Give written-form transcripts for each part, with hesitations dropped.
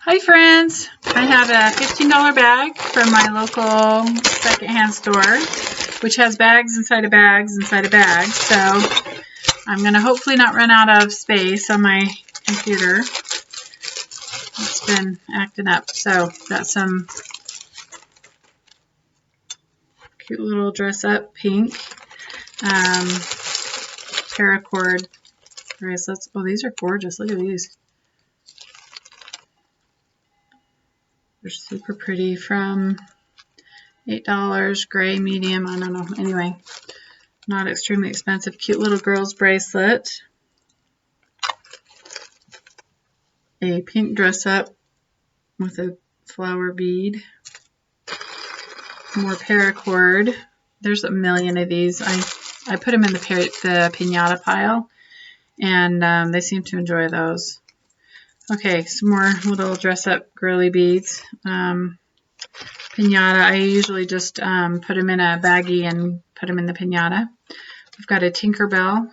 Hi friends, I have a $15 bag from my local secondhand store, which has bags inside of bags inside of bags. So I'm going to hopefully not run out of space on my computer. It's been acting up. So got some cute little dress up pink paracord bracelets. Oh, these are gorgeous. Look at these. They're super pretty, from $8, gray, medium, I don't know. Anyway, not extremely expensive. Cute little girl's bracelet. A pink dress up with a flower bead. More paracord. There's a million of these. I put them in the piñata pile, and they seem to enjoy those. Okay, some more little dress-up girly beads. Piñata, I usually just put them in a baggie and put them in the piñata. We've got a Tinkerbell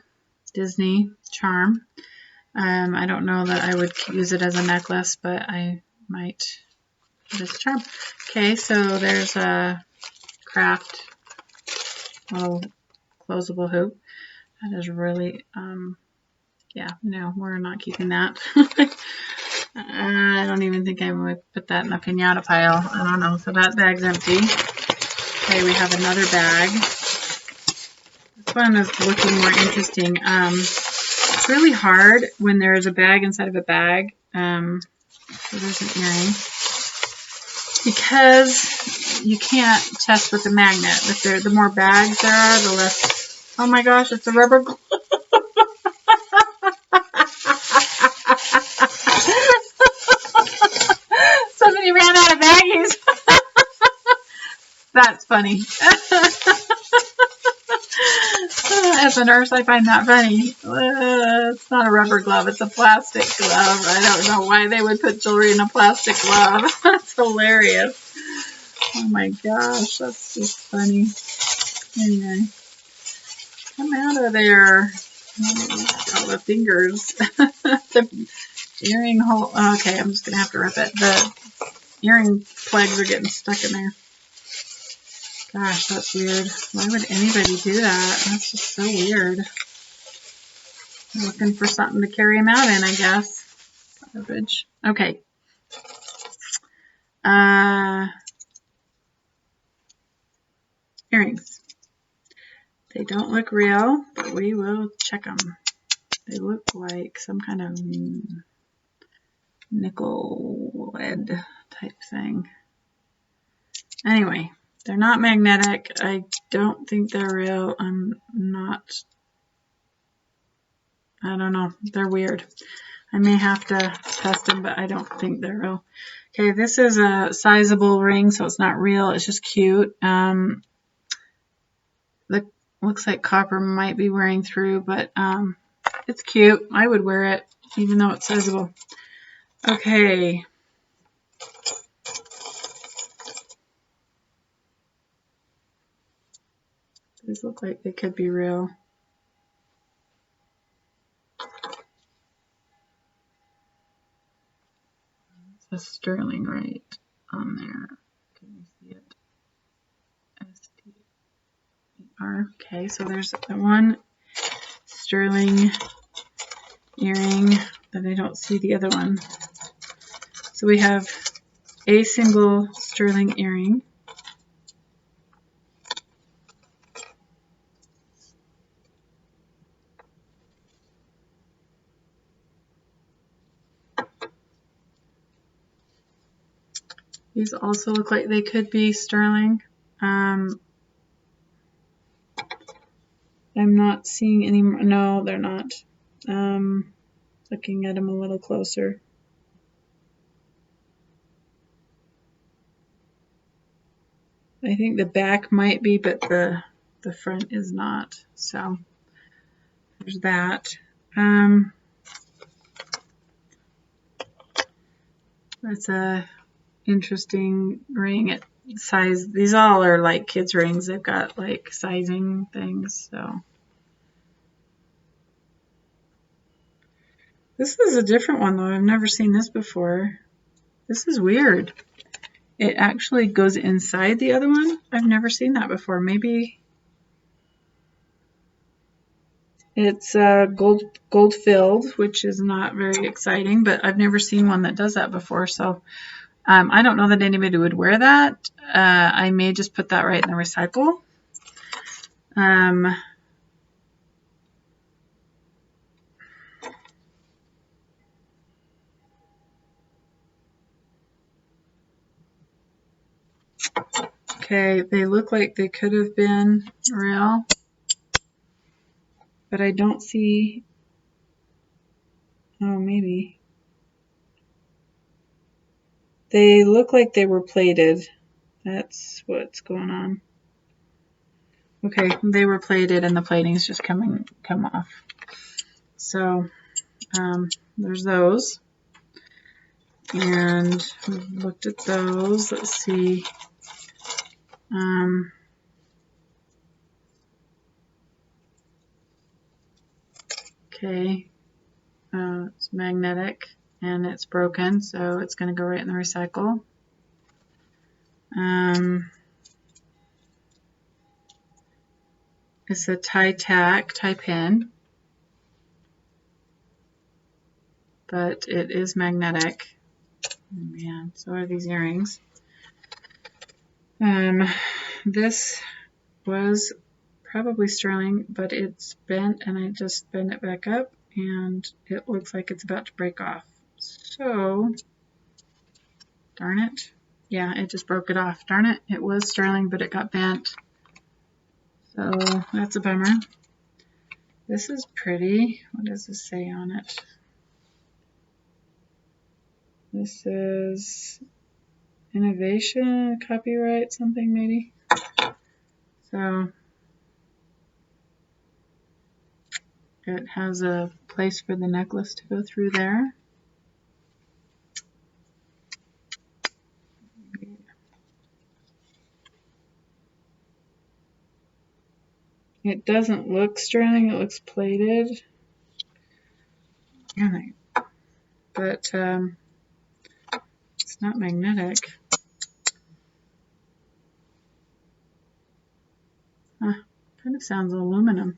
Disney charm. I don't know that I would use it as a necklace, but I might put it as a charm. Okay, so there's a craft little closable hoop. That is really, yeah, no, we're not keeping that. I don't even think I would put that in the piñata pile. I don't know. So that bag's empty. Okay, we have another bag. This one is looking more interesting. It's really hard when there's a bag inside of a bag. So there's an earring. Because you can't test with the magnet. The more bags there are, the less. Oh my gosh, it's a rubber glove. Somebody ran out of baggies. That's funny. As a nurse, I find that funny. It's not a rubber glove. It's a plastic glove. I don't know why they would put jewelry in a plastic glove. That's hilarious. Oh my gosh, that's just funny. Anyway, come out of there. All the fingers. The earring hole. Okay, I'm just going to have to rip it. The earring plugs are getting stuck in there. Gosh, that's weird. Why would anybody do that? That's just so weird. I'm looking for something to carry them out in, I guess. Garbage. Okay. Earrings. They don't look real, but we will check them. They look like some kind of nickel lead type thing. Anyway, they're not magnetic. I don't think they're real. I don't know. They're weird. I may have to test them, but I don't think they're real. Okay, this is a sizable ring, so it's not real. It's just cute. Looks like copper might be wearing through, but it's cute. I would wear it, even though it's sizable. Okay. These look like they could be real. It's a sterling right on there. Can you see it? S-T-E-R. Okay, so there's one sterling earring, but I don't see the other one. So we have a single sterling earring. These also look like they could be sterling. I'm not seeing any more. No, they're not. Looking at them a little closer. I think the back might be, but the front is not. So there's that. That's a interesting ring. Size. These all are like kids' rings. They've got like sizing things. So this is a different one though. I've never seen this before. This is weird. It actually goes inside the other one. I've never seen that before. Maybe it's gold filled, which is not very exciting, but I've never seen one that does that before. So I don't know that anybody would wear that. I may just put that right in the recycle. Okay, they look like they could have been real, but I don't see. Oh, maybe. They look like they were plated. That's what's going on. Okay, they were plated and the plating's just come off. So there's those. And we've looked at those. Let's see. Okay, it's magnetic and it's broken, so it's going to go right in the recycle. It's a tie pin, but it is magnetic. Oh, man, so are these earrings. This was probably sterling, but it's bent, and I just bent it back up, and it looks like it's about to break off. So, darn it. Yeah, it just broke it off. Darn it, it was sterling, but it got bent. So that's a bummer. This is pretty. What does this say on it? This is innovation, copyright, something maybe. So it has a place for the necklace to go through there. It doesn't look sterling, it looks plated. But it's not magnetic. Kind of sounds aluminum.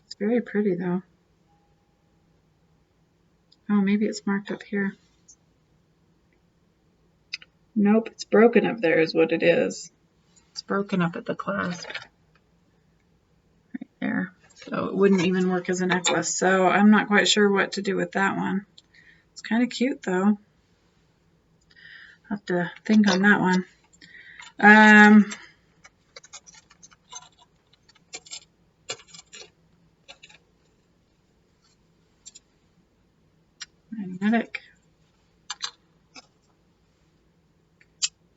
It's very pretty though. Oh, maybe it's marked up here. Nope, it's broken up there is what it is. It's broken up at the clasp. Right there. So it wouldn't even work as a necklace. So I'm not quite sure what to do with that one. It's kind of cute though. I'll have to think on that one. Magnetic.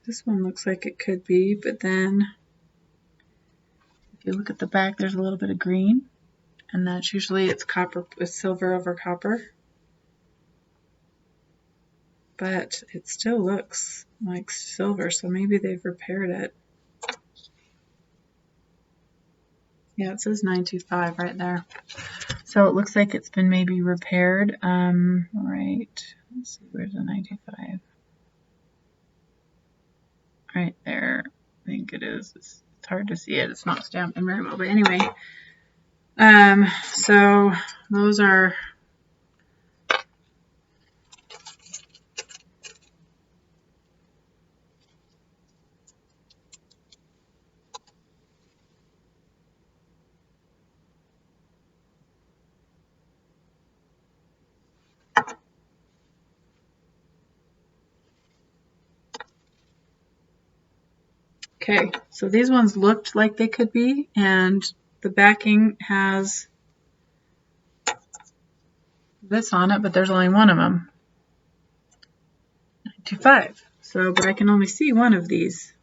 This one looks like it could be, but then if you look at the back, there's a little bit of green, and that's usually it's copper, it's silver over copper. But it still looks like silver, so maybe they've repaired it. Yeah, it says 925 right there. So it looks like it's been maybe repaired. Right, let's see, where's the 925? Right there, I think it is. It's hard to see it. It's not stamped in very well, but anyway. So those are okay, so these ones looked like they could be, and the backing has this on it, but there's only one of them. 925. So, but I can only see one of these.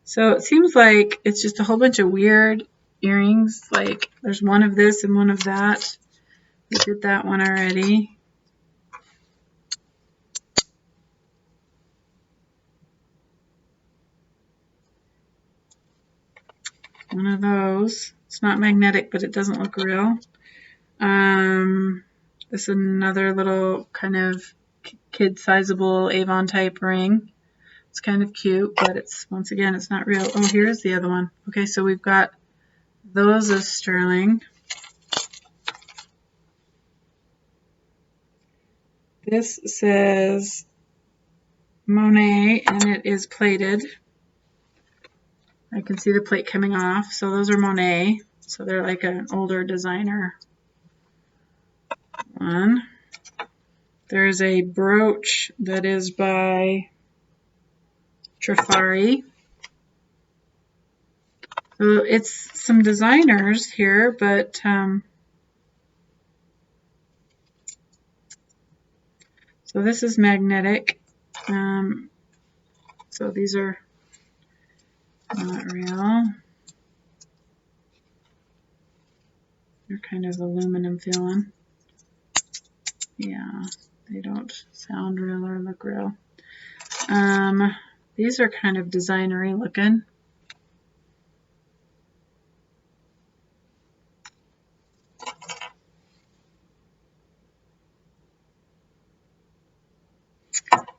So it seems like it's just a whole bunch of weird earrings. Like there's one of this and one of that. We did that one already. One of those. It's not magnetic, but it doesn't look real. This is another little kind of kid-sizable Avon type ring. It's kind of cute, but it's, once again, it's not real. Oh, here's the other one. Okay, so we've got those as sterling. This says Monet, and it is plated. I can see the plate coming off. So those are Monet. So they're like an older designer one. There's a brooch that is by Trifari. So it's some designers here, but so this is magnetic. So these are not real. They're kind of aluminum feeling. Yeah, they don't sound real or look real. These are kind of designery looking.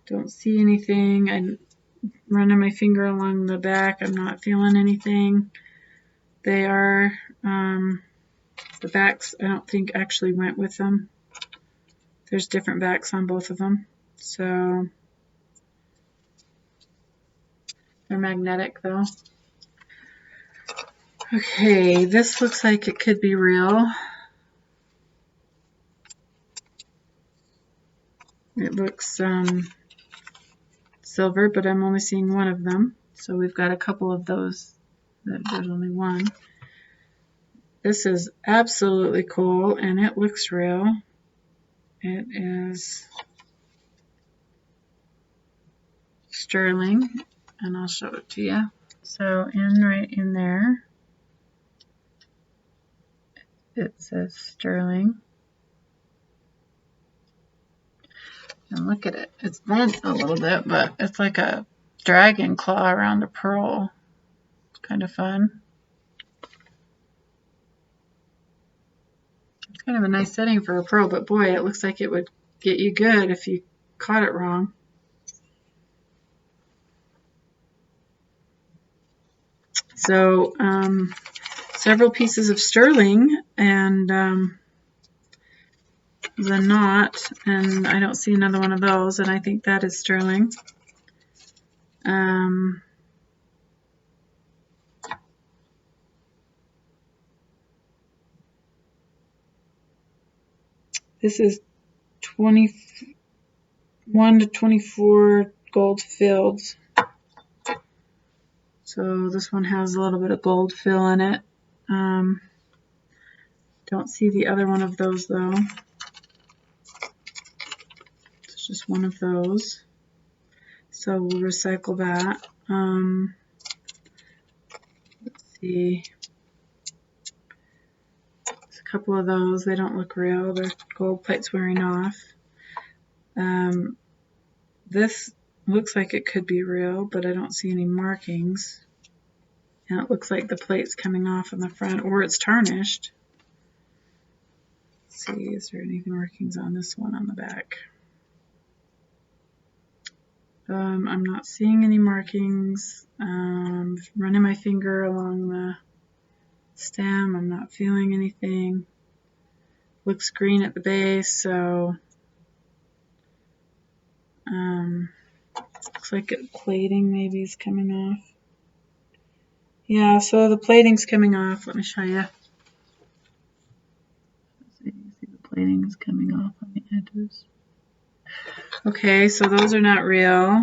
Don't see anything. I'm running my finger along the back. I'm not feeling anything. They are, the backs I don't think actually went with them. There's different backs on both of them. So they're magnetic though. Okay, this looks like it could be real. It looks silver, but I'm only seeing one of them. So we've got a couple of those. There's only one. This is absolutely cool, and it looks real. It is sterling, and I'll show it to you. So right in there, it says sterling. And look at it. It's bent a little bit, but it's like a dragon claw around a pearl. It's kind of fun. It's kind of a nice setting for a pearl, but boy, it looks like it would get you good if you caught it wrong. So several pieces of sterling and the knot, and I don't see another one of those, and I think that is sterling. This is 21 to 24 gold filled. So this one has a little bit of gold fill in it. Don't see the other one of those though. It's just one of those. So we'll recycle that. Let's see. There's a couple of those. They don't look real. Their gold plate's wearing off. This looks like it could be real, but I don't see any markings. And it looks like the plate's coming off in the front, or it's tarnished. Let's see, is there any markings on this one on the back? I'm not seeing any markings. Running my finger along the stem. I'm not feeling anything. Looks green at the base, so looks like plating maybe is coming off. Yeah, so the plating's coming off. Let me show you. See the plating is coming off on the edges. Okay, so those are not real.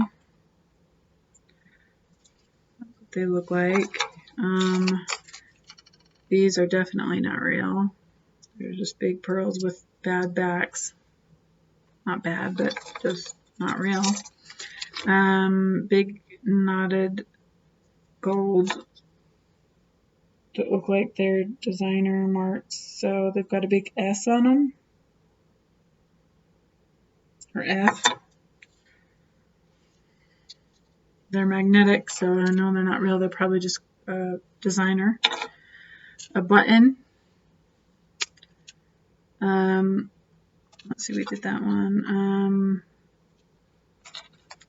That's what they look like. These are definitely not real. They're just big pearls with bad backs. Not bad, but just not real. Big knotted gold that look like they're designer marks. So they've got a big S on them. Or F. They're magnetic, so I know they're not real. They're probably just designer. A button. let's see, we did that one.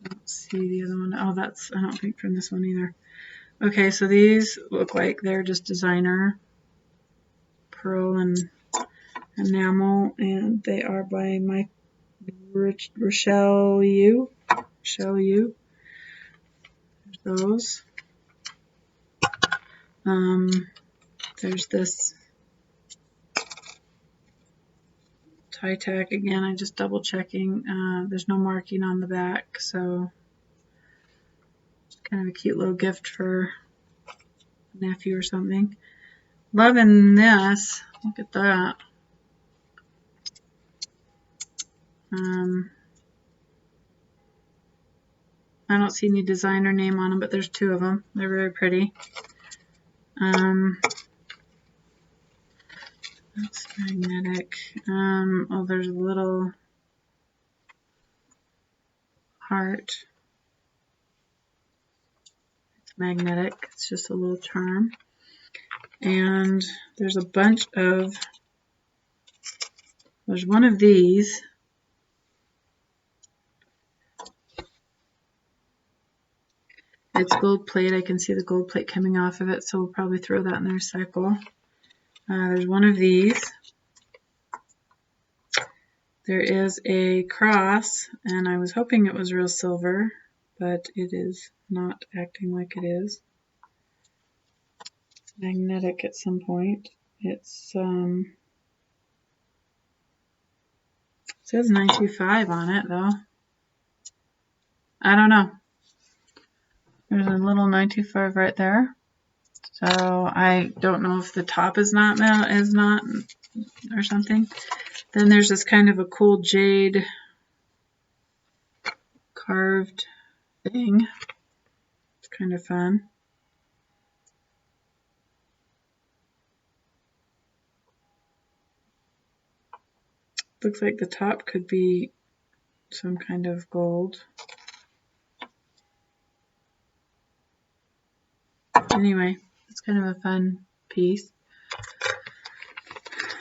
Let's see the other one. Oh, that's, I don't think from this one either. Okay, so these look like they're just designer pearl and enamel, and they are by Rochelle Yu. There's those. There's this tie tack again. I'm just double checking. There's no marking on the back, so it's kind of a cute little gift for a nephew or something. Loving this. Look at that. I don't see any designer name on them, but there's two of them. They're very pretty. That's magnetic. Oh, there's a little heart. It's magnetic. It's just a little charm. And there's a bunch of, there's one of these. It's gold plate. I can see the gold plate coming off of it, so we'll probably throw that in the recycle. There's one of these. There is a cross, and I was hoping it was real silver, but it is not acting like it is. It's magnetic at some point. It's it says 925 on it though. I don't know. There's a little 925 right there. So I don't know if the top is not or something. Then there's this kind of a cool jade carved thing. It's kind of fun. Looks like the top could be some kind of gold. Anyway, it's kind of a fun piece.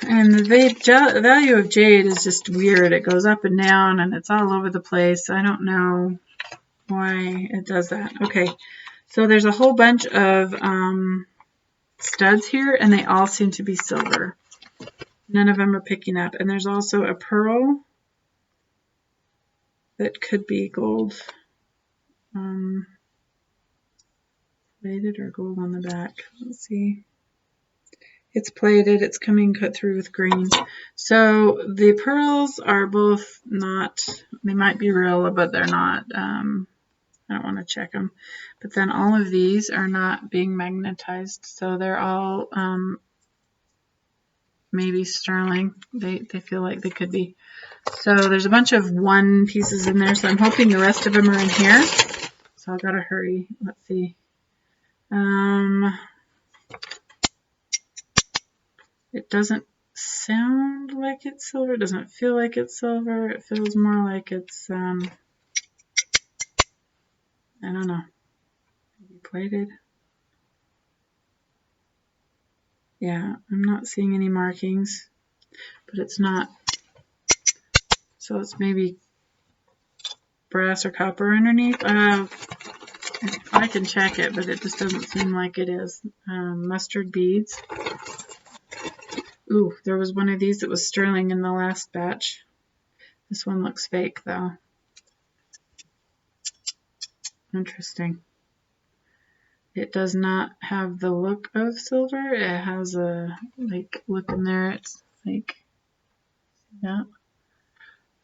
And the value of jade is just weird. It goes up and down and it's all over the place. I don't know why it does that. Okay, so there's a whole bunch of studs here and they all seem to be silver. None of them are picking up. And there's also a pearl that could be gold. Plated or gold on the back. Let's see. It's plated. It's coming cut through with green. So the pearls are both not, they might be real, but they're not. I don't want to check them. But then all of these are not being magnetized. So they're all maybe sterling. They feel like they could be. So there's a bunch of one pieces in there. So I'm hoping the rest of them are in here. So I've got to hurry. Let's see. It doesn't sound like it's silver. It doesn't feel like it's silver. It feels more like it's, I don't know, maybe plated. Yeah, I'm not seeing any markings, but it's not. So it's maybe brass or copper underneath. I can check it, but it just doesn't seem like it is. Mustard beads. Ooh, there was one of these that was sterling in the last batch. This one looks fake though. Interesting. It does not have the look of silver. It has a like look in there. It's like, yeah,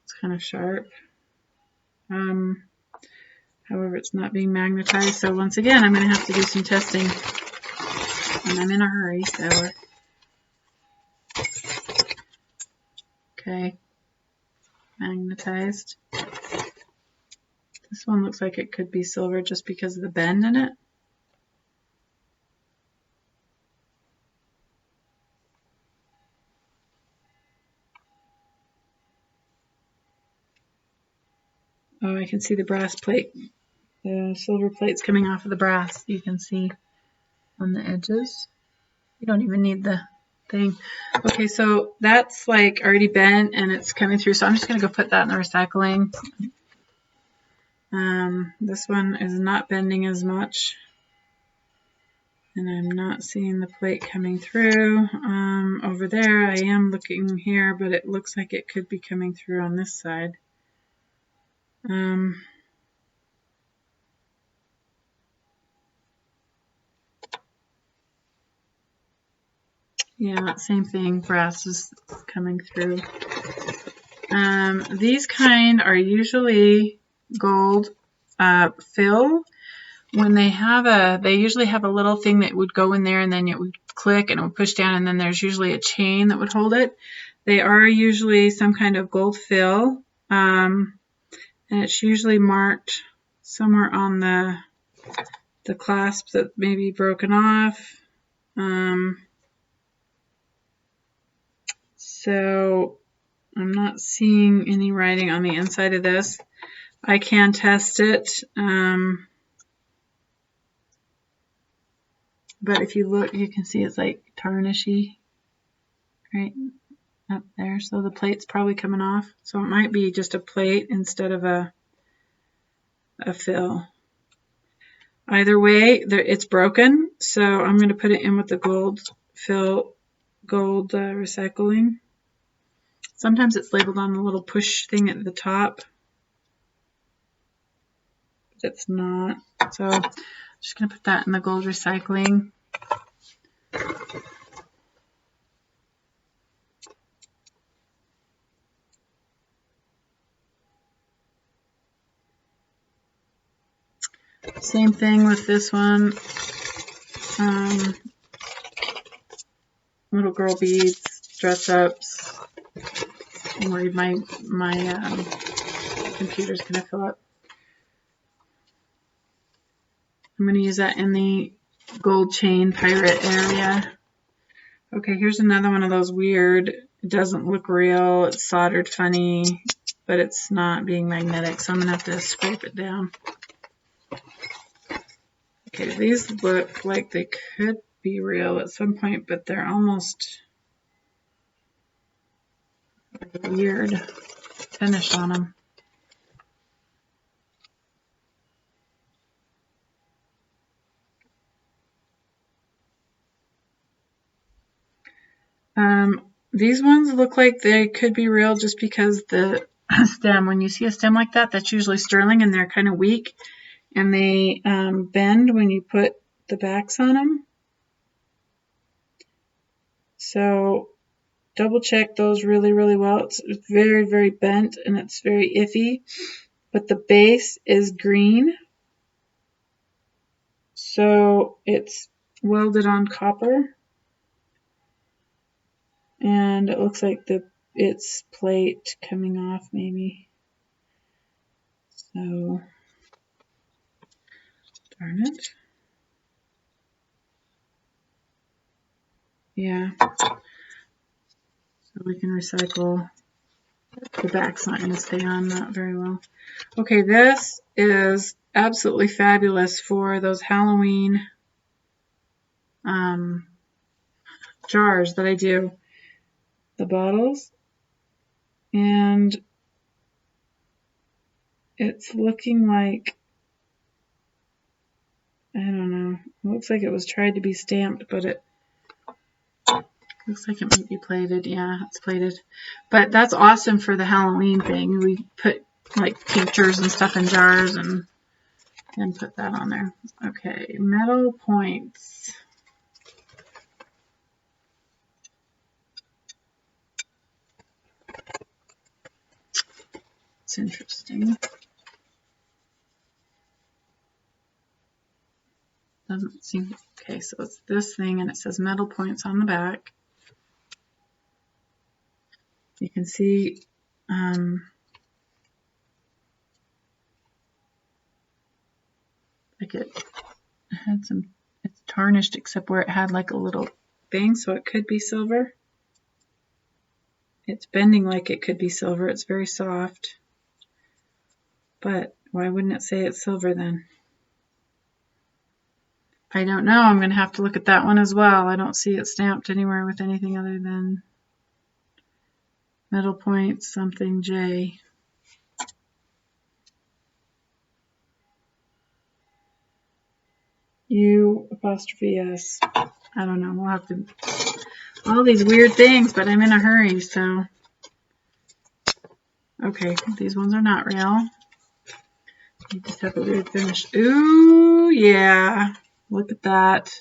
it's kind of sharp. However, it's not being magnetized. So once again, I'm going to have to do some testing, and I'm in a hurry. So okay, magnetized. This one looks like it could be silver just because of the bend in it. Oh, I can see the brass plate. The silver plate's coming off of the brass. You can see on the edges. You don't even need the thing. Okay, so that's like already bent and it's coming through. So I'm just going to go put that in the recycling. This one is not bending as much. And I'm not seeing the plate coming through. Over there, I am looking here, but it looks like it could be coming through on this side. Yeah, same thing. Brass is coming through. These kind are usually gold fill. When they usually have a little thing that would go in there and then it would click and it would push down and then there's usually a chain that would hold it. They are usually some kind of gold fill, and it's usually marked somewhere on the clasp that may be broken off. So I'm not seeing any writing on the inside of this. I can test it. But if you look, you can see it's like tarnishy right up there. So the plate's probably coming off. So it might be just a plate instead of a fill. Either way, it's broken. So I'm going to put it in with the gold fill, gold recycling. Sometimes it's labeled on the little push thing at the top. But it's not. So I'm just going to put that in the gold recycling. Same thing with this one. Little girl beads, dress ups. I'm worried my computer's going to fill up. I'm going to use that in the gold chain pirate area. Okay, here's another one of those weird, it doesn't look real, it's soldered funny, but it's not being magnetic, so I'm going to have to scrape it down. Okay, these look like they could be real at some point, but they're almost weird finish on them. These ones look like they could be real just because the stem, when you see a stem like that, that's usually sterling and they're kind of weak and they bend when you put the backs on them. So double check those really, really well. It's very, very bent and it's very iffy, but the base is green. So it's welded on copper. And it looks like its plate coming off maybe. So, darn it. Yeah. So we can recycle. The back's not going to stay on that very well. Okay, this is absolutely fabulous for those Halloween jars that I do. The bottles. And it's looking like, I don't know, it looks like it was tried to be stamped, but it looks like it might be plated. Yeah, it's plated. But that's awesome for the Halloween thing. We put like tinctures and stuff in jars and put that on there. Okay, metal points. It's interesting. Doesn't seem, okay, so it's this thing and it says metal points on the back. You can see like it had some, it's tarnished except where it had like a little thing, so it could be silver. It's bending like it could be silver. It's very soft. But why wouldn't it say it's silver then? I don't know. I'm going to have to look at that one as well. I don't see it stamped anywhere with anything other than middle point something J. U apostrophe S. I don't know. We'll have to. All these weird things, but I'm in a hurry, so. Okay, these ones are not real. You just have a weird finish. Ooh, yeah. Look at that.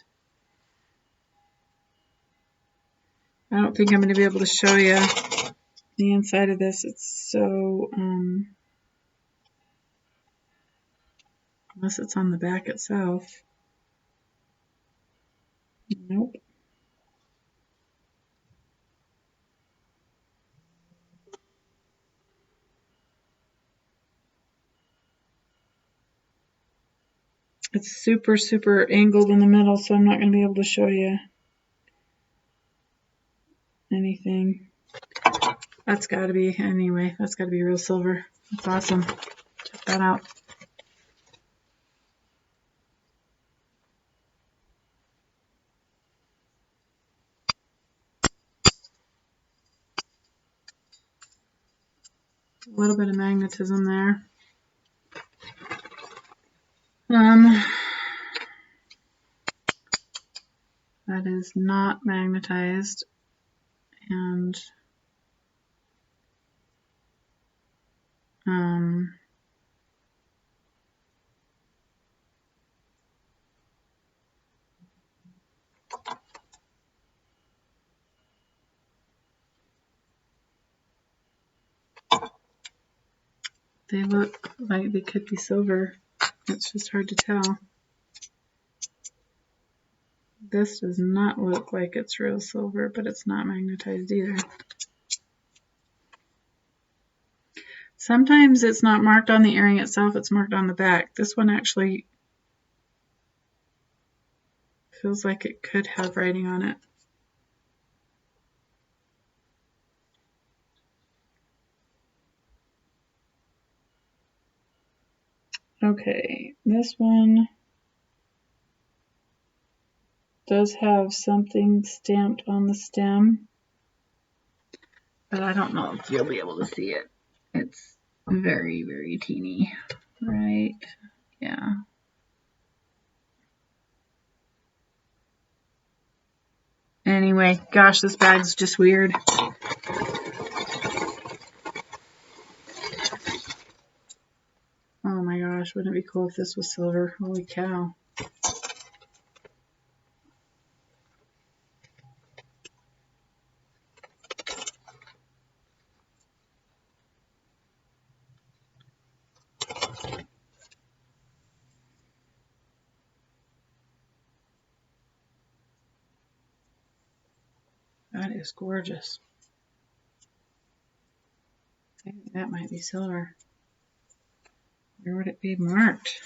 I don't think I'm going to be able to show you the inside of this. It's so, unless it's on the back itself. Nope. It's super, super angled in the middle, so I'm not going to be able to show you anything. That's got to be, anyway, that's got to be real silver. That's awesome. Check that out. A little bit of magnetism there. That is not magnetized, and they look like they could be silver. It's just hard to tell. This does not look like it's real silver, but it's not magnetized either. Sometimes it's not marked on the earring itself, it's marked on the back. This one actually feels like it could have writing on it. Okay, this one does have something stamped on the stem, but I don't know if you'll be able to see it. It's very, very teeny, right? Yeah. Anyway, gosh, this bag's just weird. Oh my gosh, wouldn't it be cool if this was silver? Holy cow. That is gorgeous. I think that might be silver. Where would it be marked?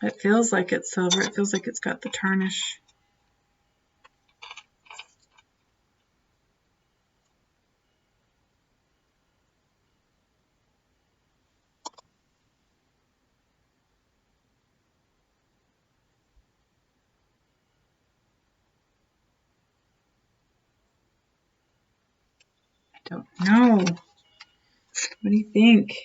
It feels like it's silver. It feels like it's got the tarnish. I don't know. What do you think?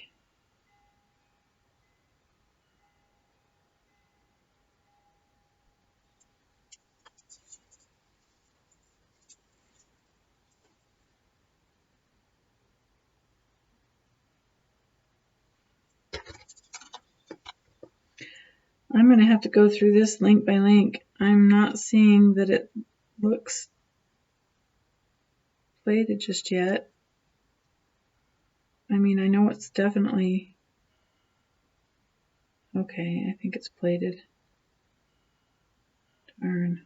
I'm going to have to go through this link by link. I'm not seeing that it looks plated just yet. I mean, I know it's definitely... Okay, I think it's plated. Darn.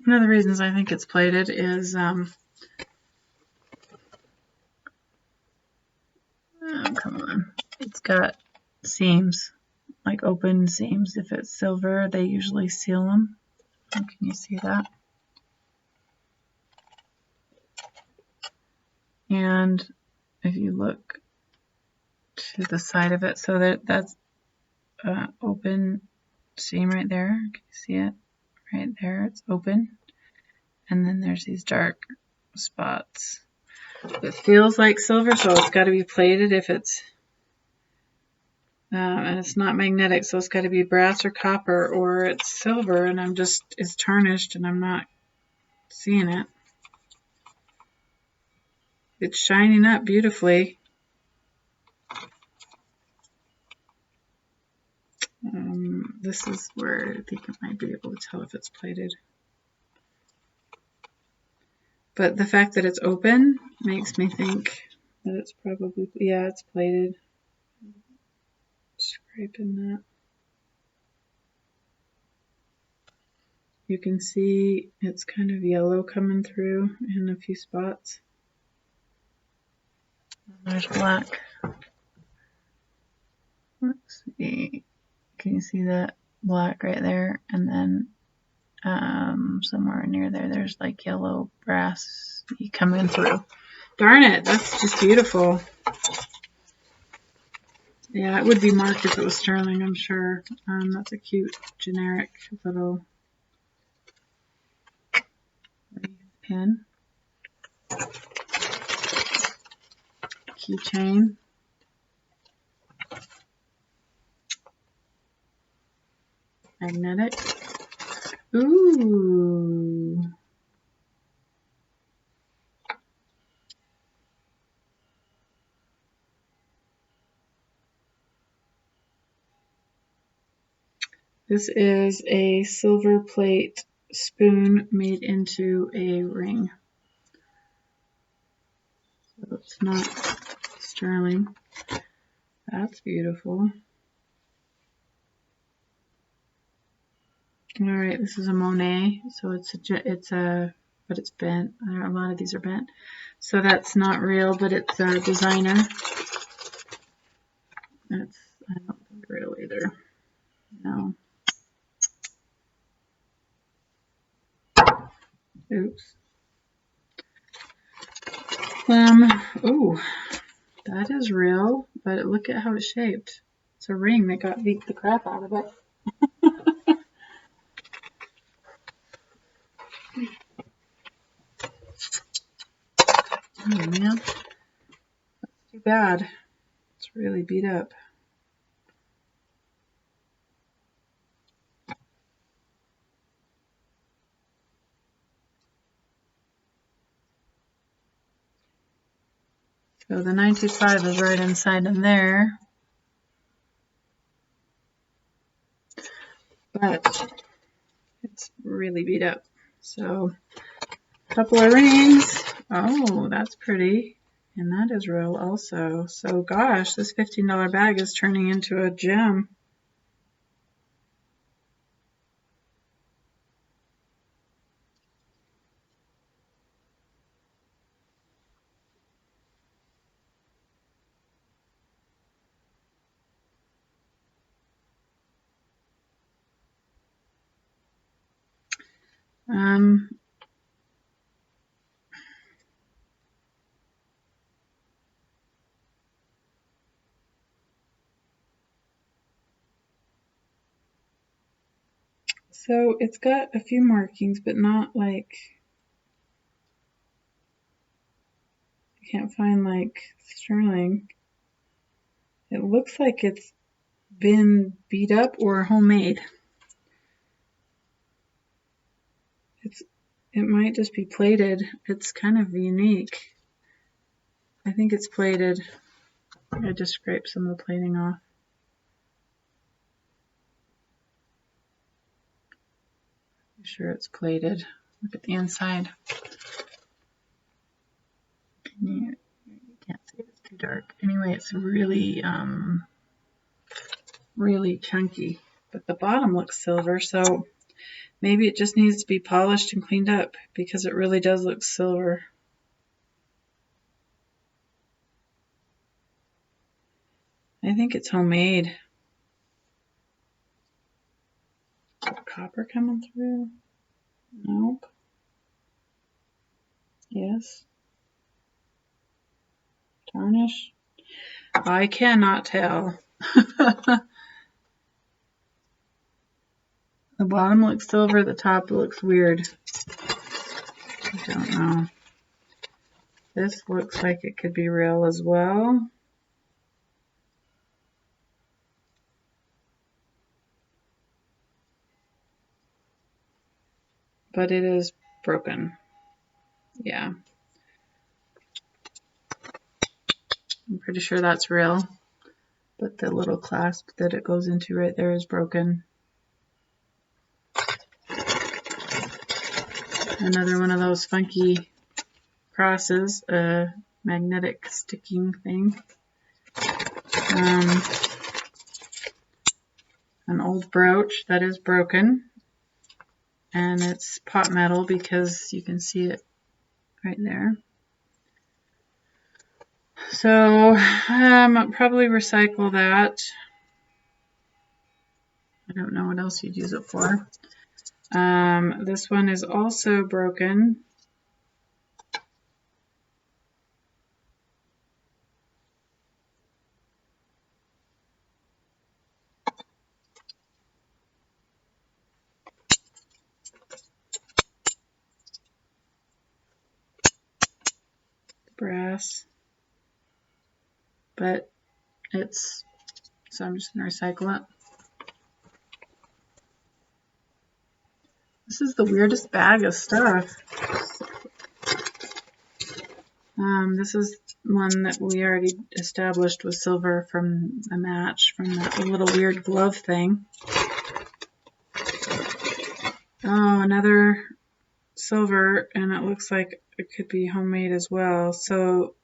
One of the reasons I think it's plated is oh, come on, it's got seams, like open seams. If it's silver, they usually seal them. Oh, can you see that? And if you look to the side of it, so that's open seam right there. Can you see it? Right there, it's open. And then there's these dark spots. It feels like silver, so it's got to be plated if it's, and it's not magnetic, so it's got to be brass or copper, or it's silver, and it's tarnished, and I'm not seeing it. It's shining up beautifully. This is where I think I might be able to tell if it's plated. But the fact that it's open makes me think that it's probably, yeah, it's plated. Scraping that. You can see it's kind of yellow coming through in a few spots. There's black. Let's see. Can you see that black right there? And then somewhere near there, there's like yellow brass coming through. Darn it, that's just beautiful. Yeah, it would be marked if it was sterling, I'm sure. That's a cute, generic little pin. Keychain. Magnetic. Ooh. This is a silver plate spoon made into a ring. So it's not sterling. That's beautiful. All right, this is a Monet, so but it's bent. A lot of these are bent, so that's not real, but it's a designer. That's, I don't think real either. No. Oops. Oh, that is real, but look at how it's shaped. It's a ring that got beat the crap out of it. Oh man, that's too bad. It's really beat up. So the 925 is right inside of there. But it's really beat up. So a couple of rings. Oh, that's pretty. And that is real also. So gosh, this $15 bag is turning into a gem. So it's got a few markings, but not like, I can't find like sterling. It looks like it's been beat up or homemade. It might just be plated. It's kind of unique. I think it's plated. I just scraped some of the plating off. I'm sure it's plated. Look at the inside. You can't see it, it's too dark. Anyway, it's really, really chunky. But the bottom looks silver, so Maybe it just needs to be polished and cleaned up because it really does look silver. I think it's homemade. Copper coming through? Nope. Yes. Tarnish? I cannot tell. The bottom looks silver, the top looks weird. I don't know. This looks like it could be real as well. But it is broken. Yeah. I'm pretty sure that's real. But the little clasp that it goes into right there is broken. Another one of those funky crosses, a magnetic sticking thing. An old brooch that is broken. And it's pot metal because you can see it right there. So I'll probably recycle that. I don't know what else you'd use it for. This one is also broken. Brass. But so I'm just going to recycle it. This is the weirdest bag of stuff. This is one that we already established was silver from a match from that little weird glove thing. Oh, another silver, and it looks like it could be homemade as well. So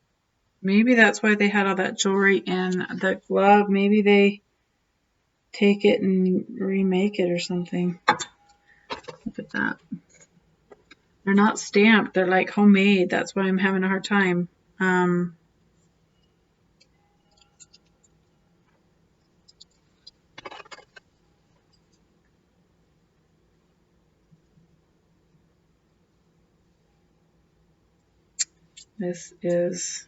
maybe that's why they had all that jewelry in the glove. Maybe they take it and remake it or something. Look at that. They're not stamped. They're like homemade. That's why I'm having a hard time. This is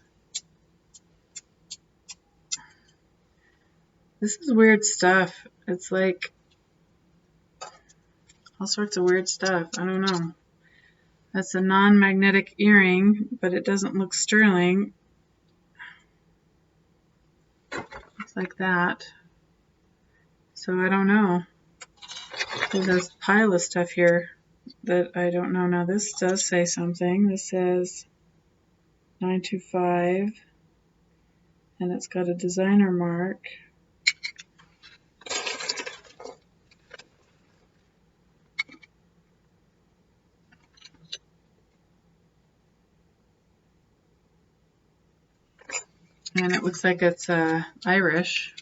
weird stuff. It's like all sorts of weird stuff. I don't know. That's a non-magnetic earring, but it doesn't look sterling. Looks like that. So I don't know. There's a pile of stuff here that I don't know. Now this does say something. This says 925, and it's got a designer mark. And it looks like it's Irish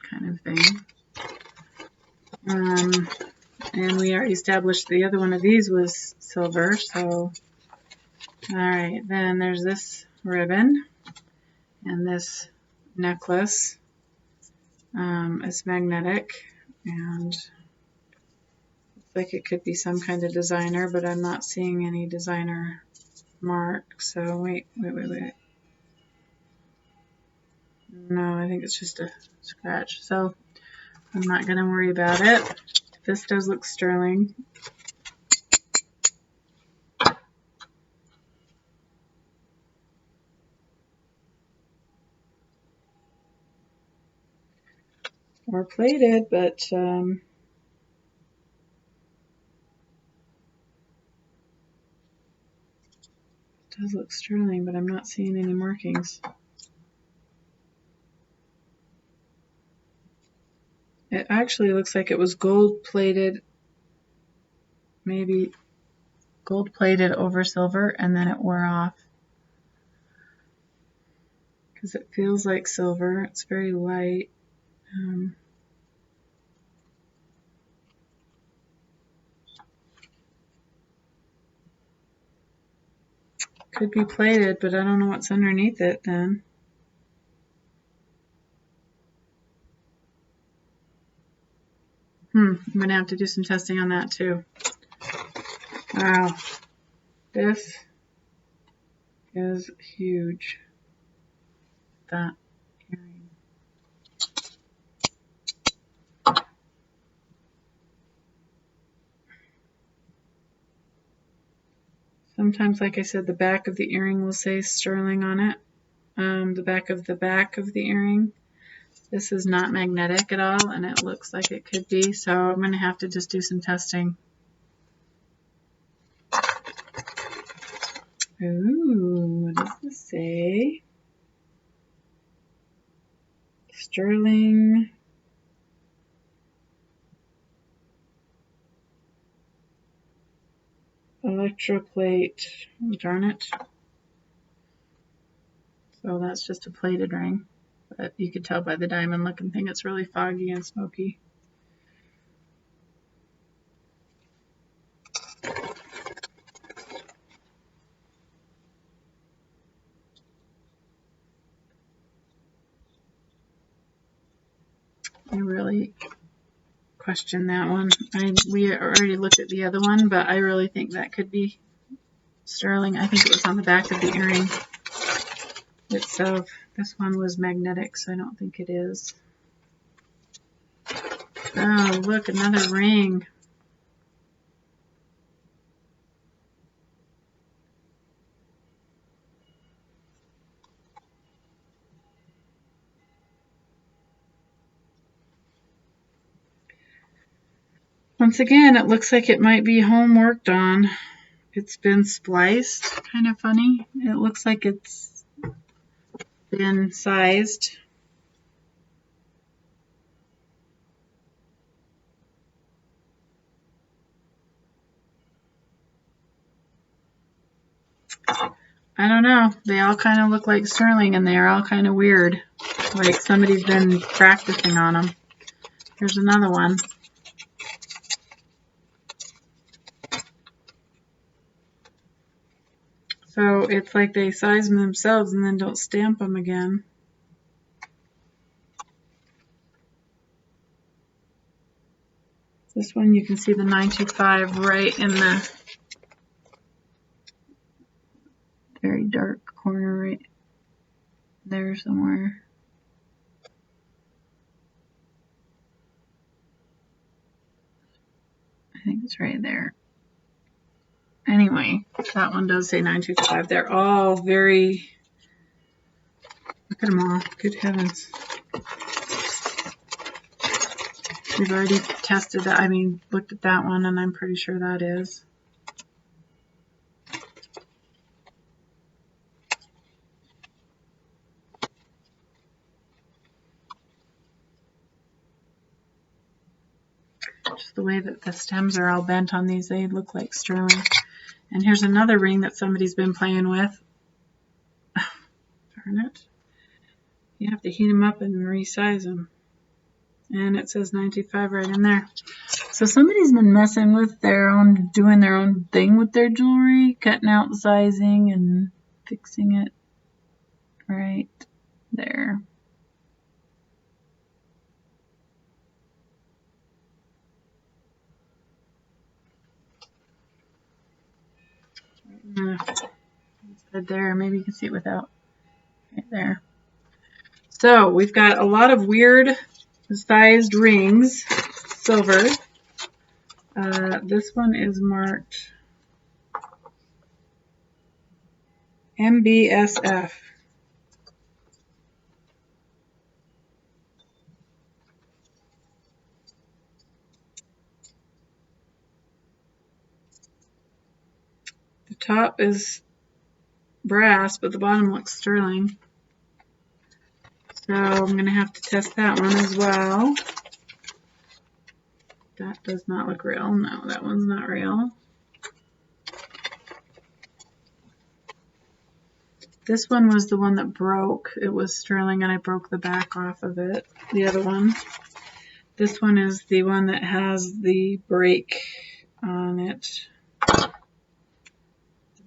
kind of thing. And we already established the other one of these was silver, so alright, then there's this ribbon and this necklace. It's magnetic and looks like it could be some kind of designer, but I'm not seeing any designer mark. So wait. No, I think it's just a scratch. So I'm not going to worry about it. This does look sterling. Or plated, but it does look sterling, but I'm not seeing any markings. It actually looks like it was gold plated, maybe gold plated over silver, and then it wore off. Because it feels like silver. It's very light. Could be plated, but I don't know what's underneath it then. I'm going to have to do some testing on that too. Wow. This is huge. That earring. Sometimes, like I said, the back of the earring will say sterling on it. The back of the earring. This is not magnetic at all, and it looks like it could be, so I'm going to have to just do some testing. Ooh, what does this say? Sterling. Electroplate. Oh, darn it. So that's just a plated ring. But you could tell by the diamond looking thing it's really foggy and smoky. I really question that one. We already looked at the other one, but I really think that could be sterling. I think it was on the back of the earring itself. This one was magnetic, so I don't think it is. Oh, look, another ring. Once again, it looks like it might be home worked on. It's been spliced, kind of funny. It looks like it's been sized. I don't know. They all kind of look like sterling, and they're all kind of weird. Like somebody's been practicing on them. Here's another one. So it's like they size them themselves and then don't stamp them again. This one you can see the 925 right in the very dark corner right there somewhere. I think it's right there. Anyway, that one does say 925. They're all very, look at them all. Good heavens. We've already tested that, looked at that one, and I'm pretty sure that is. Just the way that the stems are all bent on these, they look like sterling. And here's another ring that somebody's been playing with. Darn it. You have to heat them up and resize them. And it says 925 right in there. So somebody's been messing with doing their own thing with their jewelry, cutting out sizing and fixing it right there. Right there. Maybe you can see it without. Right there. So we've got a lot of weird sized rings, silver. This one is marked MBSF. The top is brass, but the bottom looks sterling. So I'm going to have to test that one as well. That does not look real. No, that one's not real. This one was the one that broke. It was sterling and I broke the back off of it. The other one. This one is the one that has the break on it.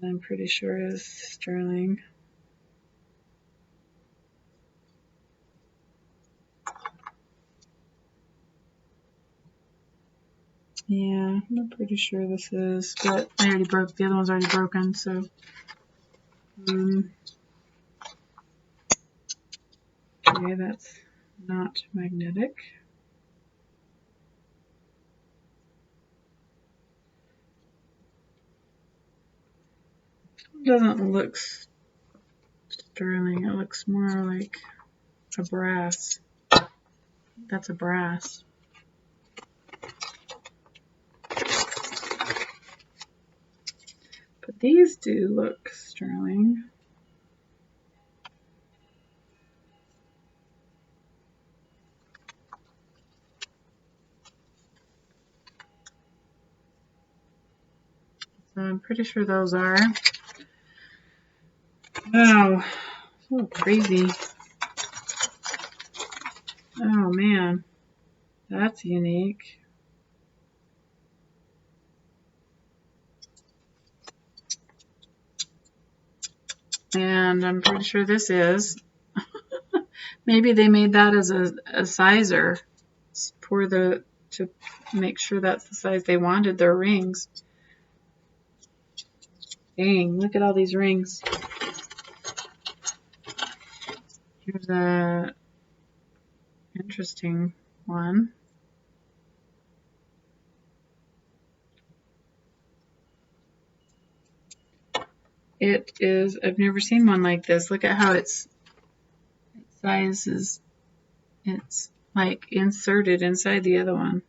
I'm pretty sure is sterling. Yeah, I'm pretty sure this is, but I already broke, the other one's already broken, so. Okay, that's not magnetic. It doesn't look sterling, it looks more like a brass. That's a brass. But these do look sterling. So I'm pretty sure those are. Wow, so crazy. Oh man, that's unique. And I'm pretty sure this is. Maybe they made that as a sizer for to make sure that's the size they wanted their rings. Dang, look at all these rings. Here's a interesting one. It is, I've never seen one like this. Look at how its size is, it's like inserted inside the other one.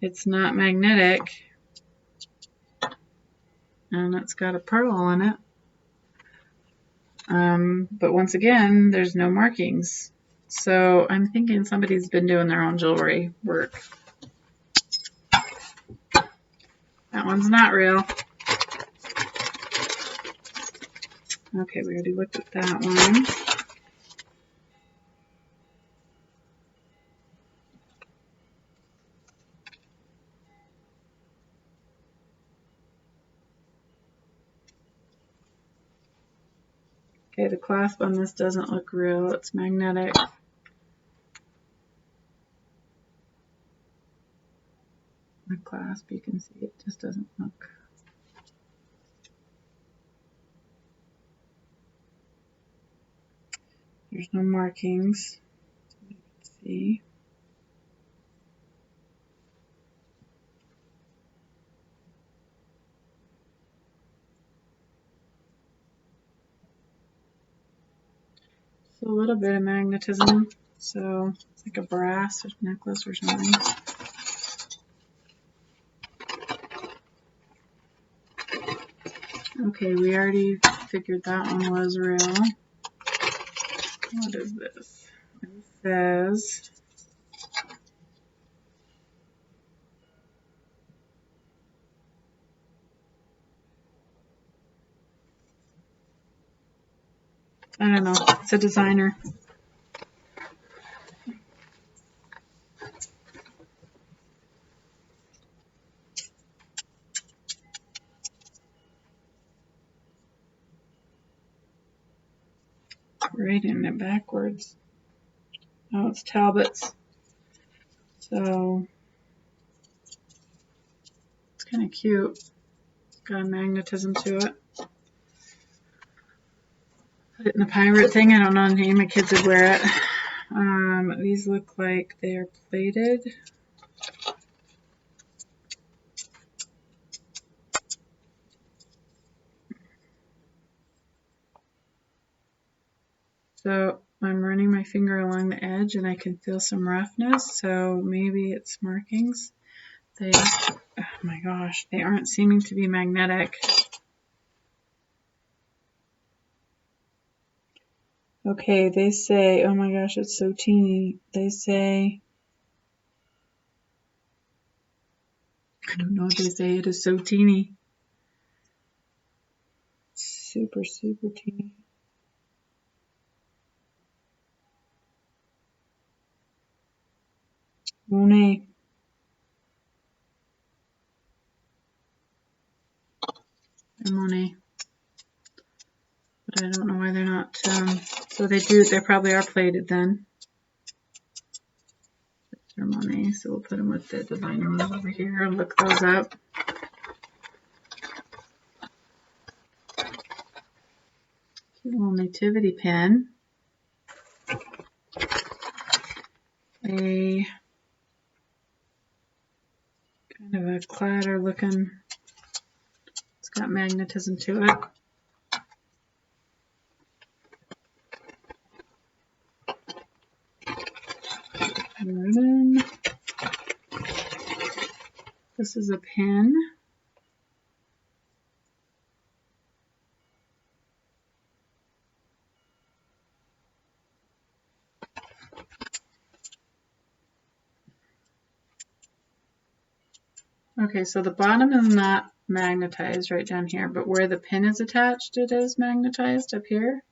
It's not magnetic, and it's got a pearl in it. But once again, there's no markings. So I'm thinking somebody's been doing their own jewelry work. That one's not real. Okay, we already looked at that one. Okay, the clasp on this doesn't look real. It's magnetic. The clasp, you can see it just doesn't look. There's no markings. Let's see. So a little bit of magnetism. So it's like a brass necklace or something. Okay, we already figured that one was real. What is this? It says I don't know. It's a designer. Writing it backwards. Oh, it's Talbot's. So it's kind of cute. It's got a magnetism to it. Put it in the pirate thing. I don't know any of my kids would wear it. These look like they are plated. So I'm running my finger along the edge and I can feel some roughness. So maybe it's markings. They, oh my gosh, they aren't seeming to be magnetic. Okay, they say, oh my gosh, it's so teeny. They say, I don't know what they say, it is so teeny. Super, super teeny. Monet. the Monet. But I don't know why they're not, so they probably are plated then. They're Monet, so we'll put them with the designer ones over here and look those up. Cute little nativity pin. A kind of a clatter looking, it's got magnetism to it. And then this is a pin. Okay, so the bottom is not magnetized right down here, but where the pin is attached, it is magnetized up here.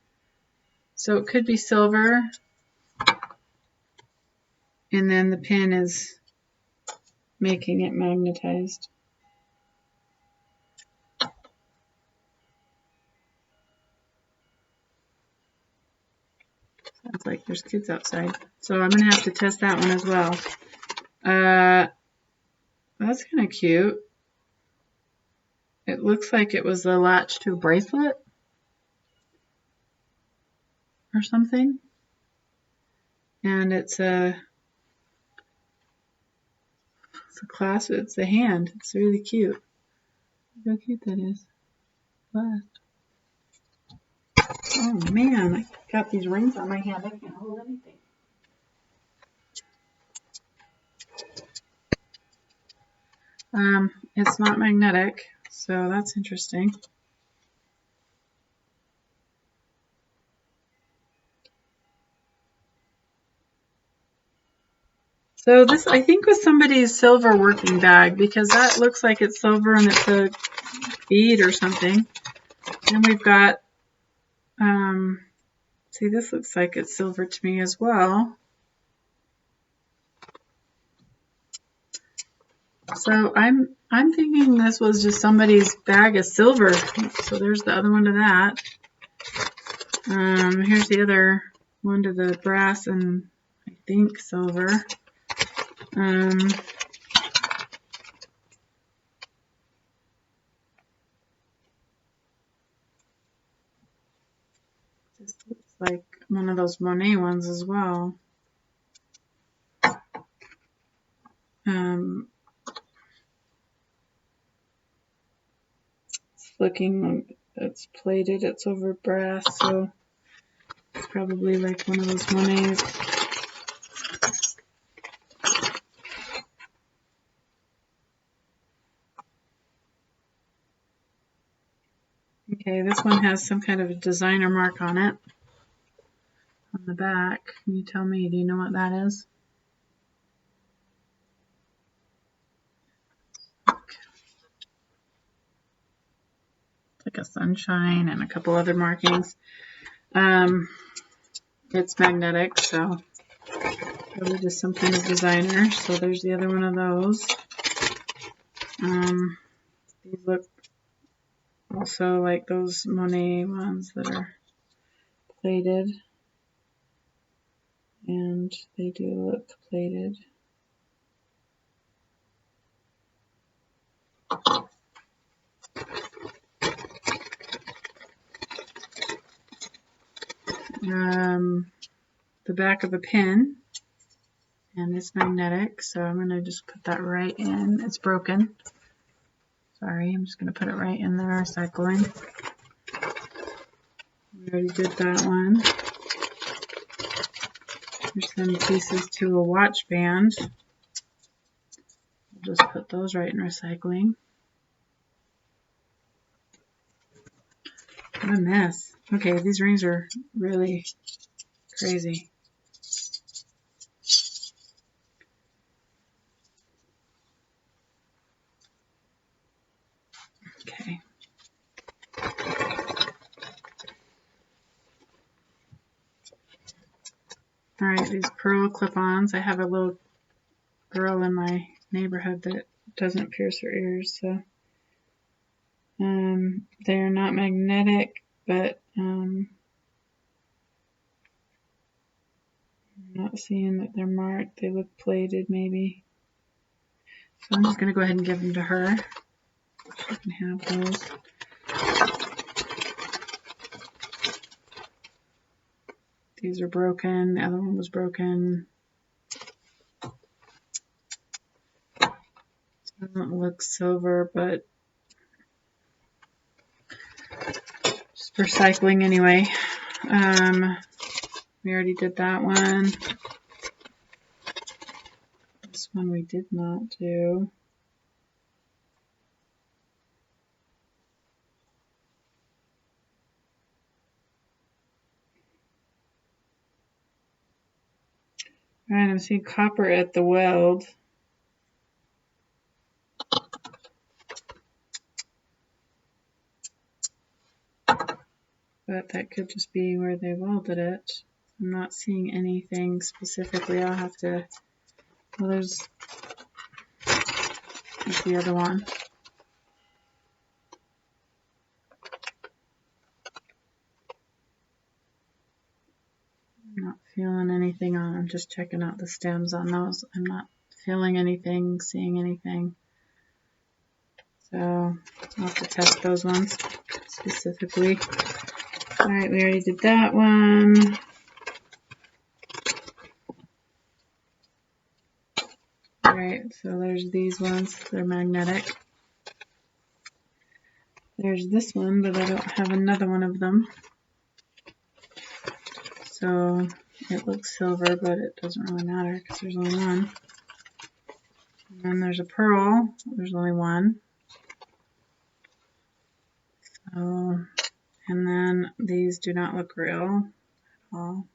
So it could be silver, and then the pin is making it magnetized. Sounds like there's kids outside. So I'm going to have to test that one as well. That's kind of cute. It looks like it was a latch to a bracelet or something. And it's a clasp, it's the hand. It's really cute. Look how cute that is. What? Oh man, I got these rings on my hand. I can't hold anything. It's not magnetic, so that's interesting. So this, I think, was somebody's silver working bag, because that looks like it's silver and it's a bead or something. And we've got, see, this looks like it's silver to me as well. So I'm thinking this was just somebody's bag of silver. So there's the other one to that. Here's the other one to the brass and I think silver. This looks like one of those Monet ones as well. It's looking like it's plated, it's over brass, so it's probably like one of those Monets. Okay, this one has some kind of a designer mark on it. On the back. Can you tell me, do you know what that is? It's like a sunshine and a couple other markings. It's magnetic, so probably just some kind of designer. So there's the other one of those. These look also like those Monet ones that are plated. And they do look plated. The back of a pin, and it's magnetic, so I'm going to just put that right in. It's broken. Sorry, I'm just going to put it right in the recycling. We already did that one. There's some pieces to a watch band. We'll just put those right in recycling. What a mess. Okay, these rings are really crazy. Okay. Alright, these pearl clip-ons. I have a little girl in my neighborhood that doesn't pierce her ears, so They're not magnetic, but I'm not seeing that they're marked. They look plated maybe. So I'm just going to go ahead and give them to her. She can have those. These are broken. The other one was broken. Doesn't look silver, but just for recycling anyway. We already did that one. This one we did not do. All right, I'm seeing copper at the weld. But that could just be where they welded it. I'm not seeing anything specifically. I'll have to, well, there's the other one. I'm not feeling anything on, I'm just checking out the stems on those. I'm not feeling anything, seeing anything. So I'll have to test those ones specifically. All right, we already did that one. All right, so there's these ones. They're magnetic. There's this one, but I don't have another one of them. So it looks silver, but it doesn't really matter because there's only one. And then there's a pearl. There's only one. So, and then these do not look real at all.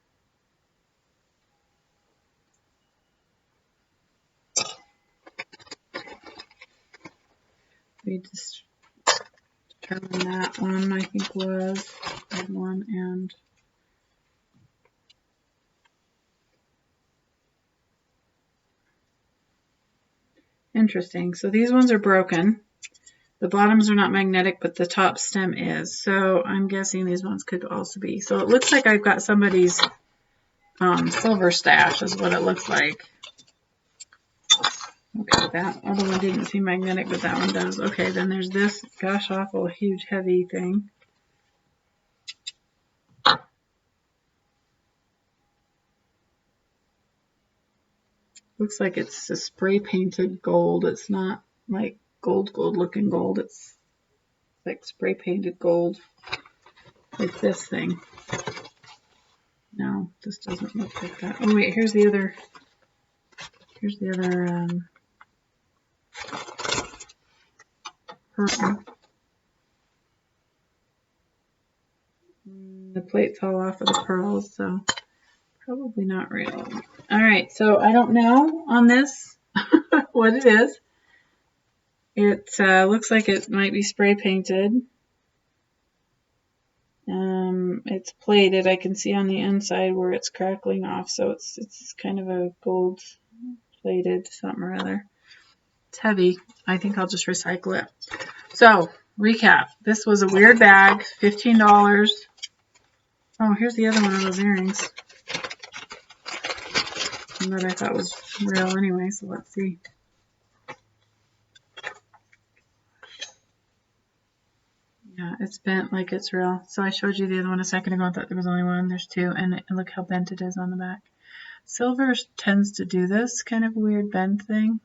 We just determined that one, I think, was that one, and interesting. So these ones are broken. The bottoms are not magnetic, but the top stem is. So I'm guessing these ones could also be. So it looks like I've got somebody's silver stash is what it looks like. Okay, that other one didn't seem magnetic, but that one does. Okay, then there's this gosh awful huge heavy thing. Looks like it's a spray painted gold. It's not like gold looking gold. It's like spray painted gold. Like this thing. No, this doesn't look like that. Oh wait, here's the other. Here's the other pearl. The plate fell off of the pearls, so probably not real. All right, so I don't know on this what it is. It looks like it might be spray painted. It's plated. I can see on the inside where it's crackling off, so it's kind of a gold plated something or other. It's heavy. I think I'll just recycle it. So, recap. This was a weird bag, $15. Oh, here's the other one of those earrings that I thought was real anyway, so let's see. Yeah, it's bent like it's real. So I showed you the other one a second ago. I thought there was only one. There's two, and look how bent it is on the back. Silver tends to do this kind of weird bend thing.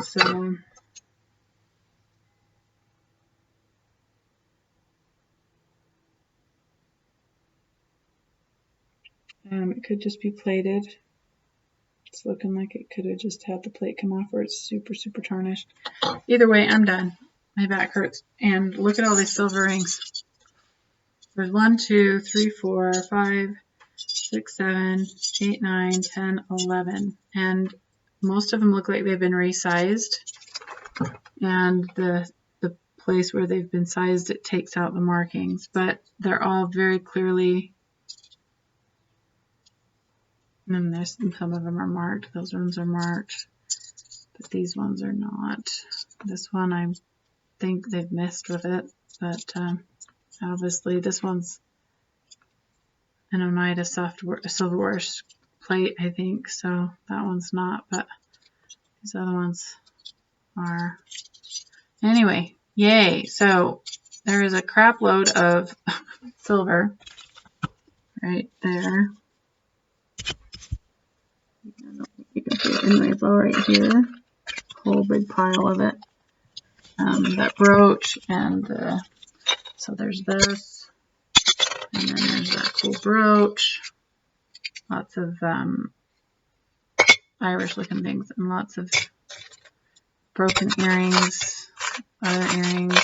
So it could just be plated. It's looking like it could have just had the plate come off, or it's super, super tarnished. Either way, I'm done. My back hurts. And look at all these silver rings. There's 1, 2, 3, 4, 5, 6, 7, 8, 9, 10, 11. And most of them look like they've been resized. And the place where they've been sized, it takes out the markings. But they're all very clearly, and there's some of them are marked. Those ones are marked. But these ones are not. This one, think they've messed with it, but obviously this one's an Oneida silverware plate, I think, so that one's not, but these other ones are. Anyway, yay! So there is a crap load of silver right there. I don't think you can see it. Anyway, it's all right here. Whole big pile of it. That brooch, and so there's this, and then there's that cool brooch. Lots of Irish looking things, and lots of broken earrings, other earrings.